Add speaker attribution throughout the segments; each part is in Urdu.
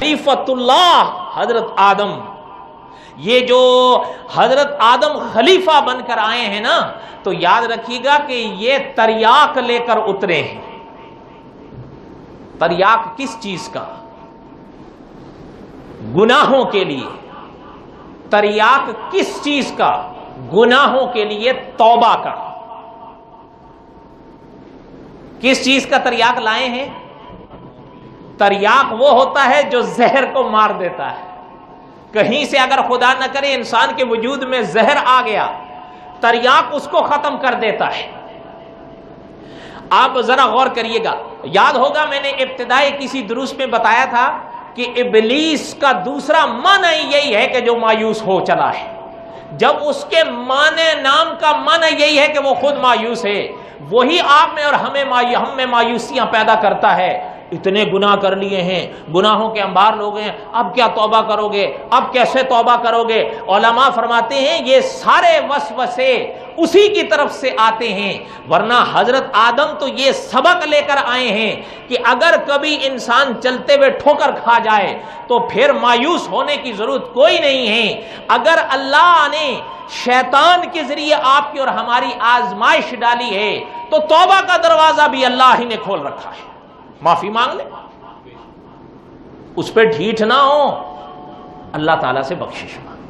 Speaker 1: خلیفۃ اللہ حضرت آدم، یہ جو حضرت آدم خلیفہ بن کر آئے ہیں نا، تو یاد رکھیے گا کہ یہ تریاق لے کر اترے ہیں۔ تریاق کس چیز کا؟ گناہوں کے لیے۔ تریاق کس چیز کا؟ گناہوں کے لیے توبہ کا۔ کس چیز کا تریاق لائے ہیں؟ تریاق وہ ہوتا ہے جو زہر کو مار دیتا ہے۔ کہیں سے اگر خدا نہ کرے انسان کے وجود میں زہر آ گیا، تریاق اس کو ختم کر دیتا ہے۔ آپ ذرا غور کریے گا، یاد ہوگا میں نے ابتدائی کسی دروس میں بتایا تھا کہ ابلیس کا دوسرا معنی یہی ہے کہ جو مایوس ہو چلا ہے۔ جب اس کے معنی نام کا معنی یہی ہے کہ وہ خود مایوس ہے، وہی آپ میں اور ہم میں مایوسیاں پیدا کرتا ہے۔ اتنے گناہ کر لیے ہیں، گناہوں کے انبار لوگ ہیں، اب کیا توبہ کرو گے، اب کیسے توبہ کرو گے؟ علماء فرماتے ہیں یہ سارے وسوسے اسی کی طرف سے آتے ہیں، ورنہ حضرت آدم تو یہ سبق لے کر آئے ہیں کہ اگر کبھی انسان چلتے ہوئے ٹھوکر کھا جائے تو پھر مایوس ہونے کی ضرورت کوئی نہیں ہے۔ اگر اللہ نے شیطان کے ذریعے آپ کی اور ہماری آزمائش ڈالی ہے تو توبہ کا دروازہ بھی اللہ ہی نے کھول رکھا ہے، معافی مانگ لے، اس پہ ڈھیٹ نہ ہو، اللہ تعالیٰ سے بخشش مانگ۔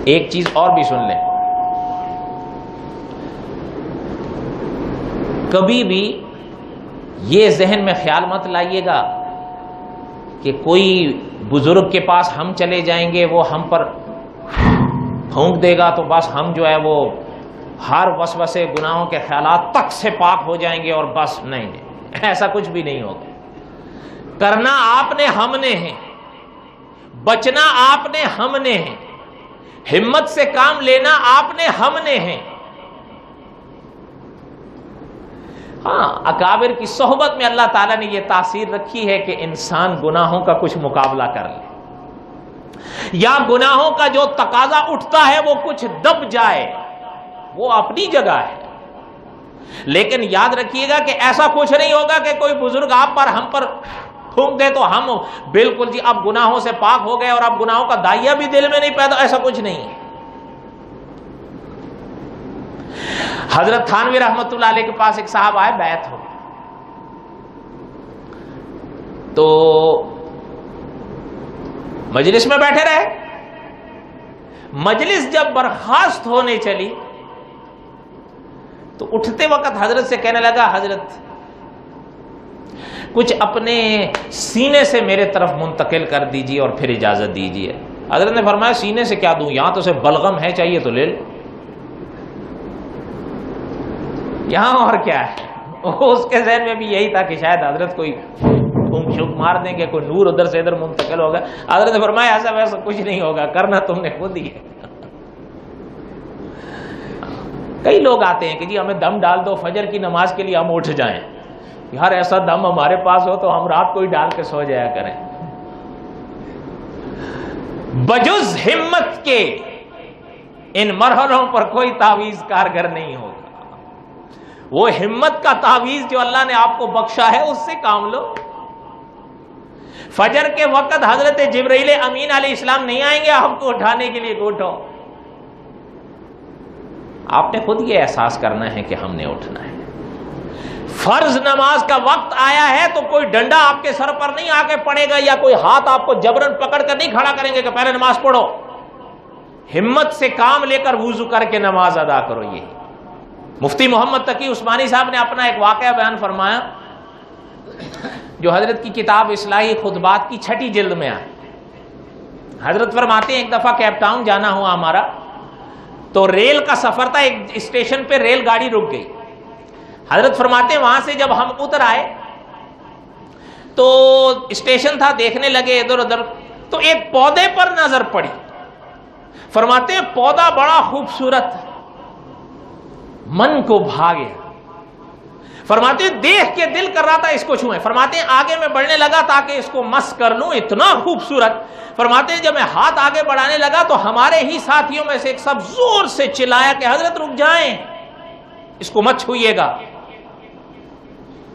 Speaker 1: ایک چیز اور بھی سن لیں، کبھی بھی یہ ذہن میں خیال مت لائیے گا کہ کوئی بزرگ کے پاس ہم چلے جائیں گے، وہ ہم پر پھونک دے گا تو بس ہم جو ہے وہ ہر وسوسے گناہوں کے خیالات تک سے پاک ہو جائیں گے اور بس۔ نہیں، ایسا کچھ بھی نہیں ہوگا۔ کرنا آپ نے ہم نے ہے، بچنا آپ نے ہم نے ہے، ہمت سے کام لینا آپ نے ہم نے ہے۔ ہاں، اکابر کی صحبت میں اللہ تعالیٰ نے یہ تاثیر رکھی ہے کہ انسان گناہوں کا کچھ مقابلہ کر لے، یا گناہوں کا جو تقاضا اٹھتا ہے وہ کچھ دب جائے، وہ اپنی جگہ ہے۔ لیکن یاد رکھیے گا کہ ایسا کچھ نہیں ہوگا کہ کوئی بزرگ آپ پر ہم پر پھونک دے تو ہم بالکل جی اب گناہوں سے پاک ہو گئے اور اب گناہوں کا دائیا بھی دل میں نہیں پیدا، ایسا کچھ نہیں ہے۔ حضرت تھانوی رحمت اللہ علیہ کے پاس ایک صاحب آئے، بیعت ہو، تو مجلس میں بیٹھے رہے۔ مجلس جب برخاست ہونے چلی تو اٹھتے وقت حضرت سے کہنے لگا، حضرت کچھ اپنے سینے سے میرے طرف منتقل کر دیجیے اور پھر اجازت دیجیے۔ حضرت نے فرمایا سینے سے کیا دوں، یہاں تو سے بلغم ہے، چاہیے تو لے لو، یہاں اور کیا ہے۔ اس کے ذہن میں بھی یہی تھا کہ شاید حضرت کوئی پھونک چھونک مار دیں گے، کوئی نور ادھر سے ادھر منتقل ہوگا۔ حضرت نے فرمایا ایسا ویسا کچھ نہیں ہوگا، کرنا تم نے خود ہی ہے۔ کئی لوگ آتے ہیں کہ جی ہمیں دم ڈال دو فجر کی نماز کے لیے ہم اٹھ جائیں، یار ایسا دم ہمارے پاس ہو تو ہم رات کو ہی ڈال کے سو جایا کریں۔ بجز ہمت کے ان مرحلوں پر کوئی تعویذ کارگر نہیں ہوگا۔ وہ ہمت کا تعویذ جو اللہ نے آپ کو بخشا ہے اس سے کام لو۔ فجر کے وقت حضرت جبرائیل امین علیہ السلام نہیں آئیں گے آپ کو اٹھانے کے لیے کہ اٹھو، آپ نے خود یہ احساس کرنا ہے کہ ہم نے اٹھنا ہے۔ فرض نماز کا وقت آیا ہے تو کوئی ڈنڈا آپ کے سر پر نہیں آ کے پڑے گا، یا کوئی ہاتھ آپ کو جبرن پکڑ کر نہیں کھڑا کریں گے کہ پہلے نماز پڑھو۔ ہمت سے کام لے کر وضو کر کے نماز ادا کرو۔ یہی مفتی محمد تقی عثمانی صاحب نے اپنا ایک واقعہ بیان فرمایا جو حضرت کی کتاب اصلاحی خطبات کی 6 جلد میں آئے۔ حضرت فرماتے ہیں ایک دفعہ کیپ ٹاؤن جانا ہوا ہمارا، تو ریل کا سفر تھا، ایک اسٹیشن پہ ریل گاڑی رک گئی۔ حضرت فرماتے ہیں وہاں سے جب ہم اتر آئے تو اسٹیشن تھا، دیکھنے لگے ادھر ادھر، تو ایک پودے پر نظر پڑی۔ فرماتے ہیں پودا بڑا خوبصورت، من کو بھا گیا۔ فرماتے ہیں دیکھ کے دل کر رہا تھا اس کو چھوئیں۔ فرماتے ہیں آگے میں بڑھنے لگا تاکہ اس کو مس کر لوں، اتنا خوبصورت۔ فرماتے ہیں جب میں ہاتھ آگے بڑھانے لگا تو ہمارے ہی ساتھیوں میں سے ایک سب زور سے چلایا کہ حضرت رک جائیں، اس کو مت چھوئیے گا۔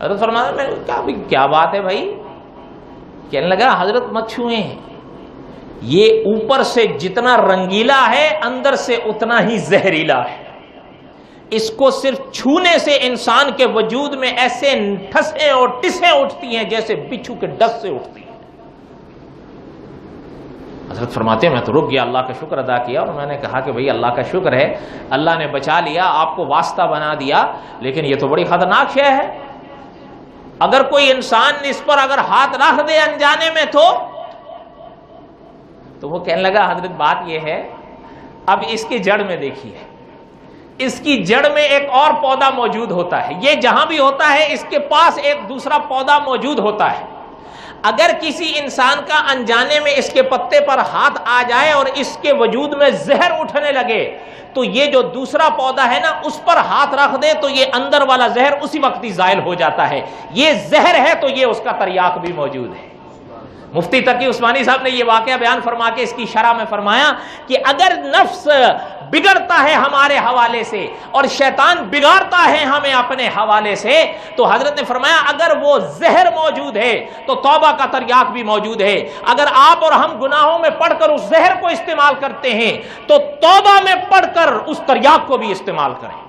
Speaker 1: حضرت فرمایا میں نے کہا کیا بات ہے بھائی؟ کہنے لگا حضرت مت چھوئیں، یہ اوپر سے جتنا رنگیلا ہے اندر سے اتنا ہی زہریلا ہے، اس کو صرف چھونے سے انسان کے وجود میں ایسے ٹھسیں اور ٹسیں اٹھتی ہیں جیسے بچھو کے ڈس سے اٹھتی ہیں۔ حضرت فرماتے ہیں میں تو رک گیا، اللہ کا شکر ادا کیا، اور میں نے کہا کہ بھئی اللہ کا شکر ہے، اللہ نے بچا لیا، آپ کو واسطہ بنا دیا، لیکن یہ تو بڑی خطرناک شے ہے، اگر کوئی انسان اس پر اگر ہاتھ رکھ دے انجانے میں تو وہ کہنے لگا حضرت بات یہ ہے، اب اس کی جڑ میں دیکھیے، اس کی جڑ میں ایک اور پودا موجود ہوتا ہے، یہ جہاں بھی ہوتا ہے اس کے پاس ایک دوسرا پودا موجود ہوتا ہے، اگر کسی انسان کا انجانے میں اس کے پتے پر ہاتھ آ جائے اور اس کے وجود میں زہر اٹھنے لگے تو یہ جو دوسرا پودا ہے نا اس پر ہاتھ رکھ دے تو یہ اندر والا زہر اسی وقت ہی زائل ہو جاتا ہے، یہ زہر ہے تو یہ اس کا تریاق بھی موجود ہے۔ مفتی تقی عثمانی صاحب نے یہ واقعہ بیان فرما کے اس کی شرح میں فرمایا کہ اگر نفس بگڑتا ہے ہمارے حوالے سے اور شیطان بگاڑتا ہے ہمیں اپنے حوالے سے تو حضرت نے فرمایا اگر وہ زہر موجود ہے تو توبہ کا تریاق بھی موجود ہے، اگر آپ اور ہم گناہوں میں پڑھ کر اس زہر کو استعمال کرتے ہیں تو توبہ میں پڑھ کر اس تریاق کو بھی استعمال کریں۔